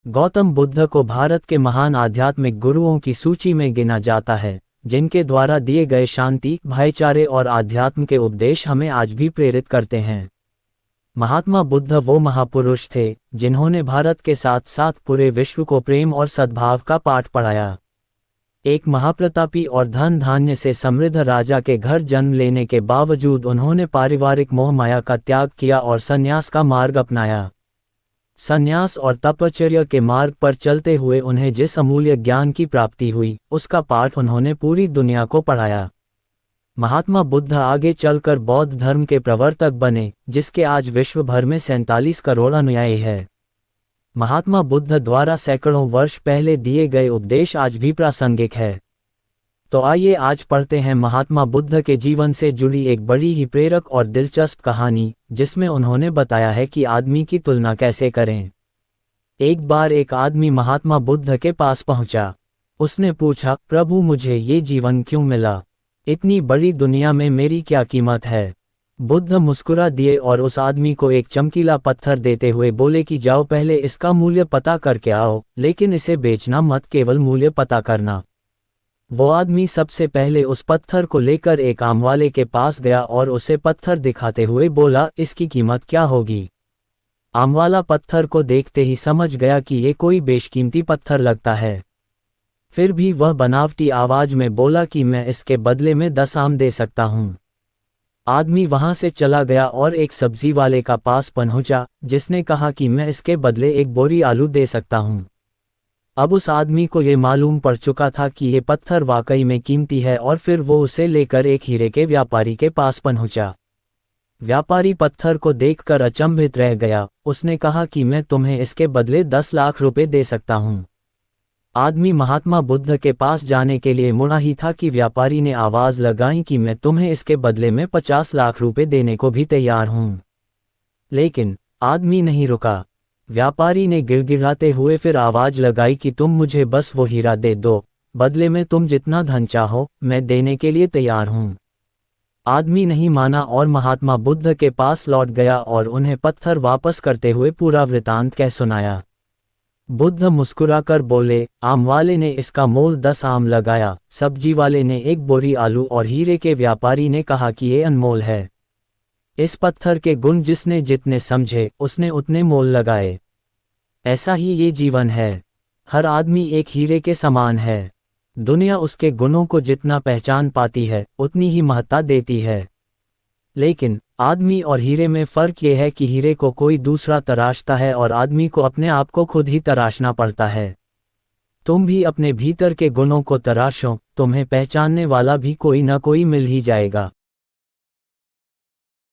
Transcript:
गौतम बुद्ध को भारत के महान आध्यात्मिक गुरुओं की सूची में गिना जाता है, जिनके द्वारा दिए गए शांति, भाईचारे और आध्यात्म के उपदेश हमें आज भी प्रेरित करते हैं। महात्मा बुद्ध वो महापुरुष थे जिन्होंने भारत के साथ साथ पूरे विश्व को प्रेम और सद्भाव का पाठ पढ़ाया। एक महाप्रतापी और धन धान्य से समृद्ध राजा के घर जन्म लेने के बावजूद उन्होंने पारिवारिक मोह माया का त्याग किया और संन्यास का मार्ग अपनाया। संन्यास और तपश्चर्या के मार्ग पर चलते हुए उन्हें जिस अमूल्य ज्ञान की प्राप्ति हुई, उसका पाठ उन्होंने पूरी दुनिया को पढ़ाया। महात्मा बुद्ध आगे चलकर बौद्ध धर्म के प्रवर्तक बने, जिसके आज विश्व भर में 47 करोड़ अनुयायी है। महात्मा बुद्ध द्वारा सैकड़ों वर्ष पहले दिए गए उपदेश आज भी प्रासंगिक है। तो आइए आज पढ़ते हैं महात्मा बुद्ध के जीवन से जुड़ी एक बड़ी ही प्रेरक और दिलचस्प कहानी, जिसमें उन्होंने बताया है कि आदमी की तुलना कैसे करें। एक बार एक आदमी महात्मा बुद्ध के पास पहुंचा। उसने पूछा, प्रभु मुझे ये जीवन क्यों मिला? इतनी बड़ी दुनिया में मेरी क्या कीमत है? बुद्ध मुस्कुरा दिए और उस आदमी को एक चमकीला पत्थर देते हुए बोले कि जाओ पहले इसका मूल्य पता करके आओ, लेकिन इसे बेचना मत, केवल मूल्य पता करना। वो आदमी सबसे पहले उस पत्थर को लेकर एक आम वाले के पास गया और उसे पत्थर दिखाते हुए बोला, इसकी कीमत क्या होगी? आम वाला पत्थर को देखते ही समझ गया कि ये कोई बेशकीमती पत्थर लगता है। फिर भी वह बनावटी आवाज में बोला कि मैं इसके बदले में 10 आम दे सकता हूँ। आदमी वहां से चला गया और एक सब्जी वाले का पास पहुंचा, जिसने कहा कि मैं इसके बदले एक बोरी आलू दे सकता हूँ। अब उस आदमी को ये मालूम पड़ चुका था कि ये पत्थर वाकई में कीमती है और फिर वो उसे लेकर एक हीरे के व्यापारी के पास पहुंचा। व्यापारी पत्थर को देखकर अचंभित रह गया। उसने कहा कि मैं तुम्हें इसके बदले 10 लाख रुपए दे सकता हूँ। आदमी महात्मा बुद्ध के पास जाने के लिए मुड़ा ही था कि व्यापारी ने आवाज लगाई कि मैं तुम्हें इसके बदले में 50 लाख रुपए देने को भी तैयार हूँ। लेकिन आदमी नहीं रुका। व्यापारी ने गिड़गिड़ाते हुए फिर आवाज लगाई कि तुम मुझे बस वो हीरा दे दो, बदले में तुम जितना धन चाहो मैं देने के लिए तैयार हूँ। आदमी नहीं माना और महात्मा बुद्ध के पास लौट गया और उन्हें पत्थर वापस करते हुए पूरा वृतांत कह सुनाया। बुद्ध मुस्कुराकर बोले, आम वाले ने इसका मोल 10 आम लगाया, सब्जी वाले ने एक बोरी आलू और हीरे के व्यापारी ने कहा कि ये अनमोल है। इस पत्थर के गुण जिसने जितने समझे उसने उतने मोल लगाए। ऐसा ही ये जीवन है। हर आदमी एक हीरे के समान है। दुनिया उसके गुणों को जितना पहचान पाती है उतनी ही महत्ता देती है। लेकिन आदमी और हीरे में फर्क ये है कि हीरे को कोई दूसरा तराशता है और आदमी को अपने आप को खुद ही तराशना पड़ता है। तुम भी अपने भीतर के गुणों को तराशो, तुम्हें पहचानने वाला भी कोई न कोई मिल ही जाएगा।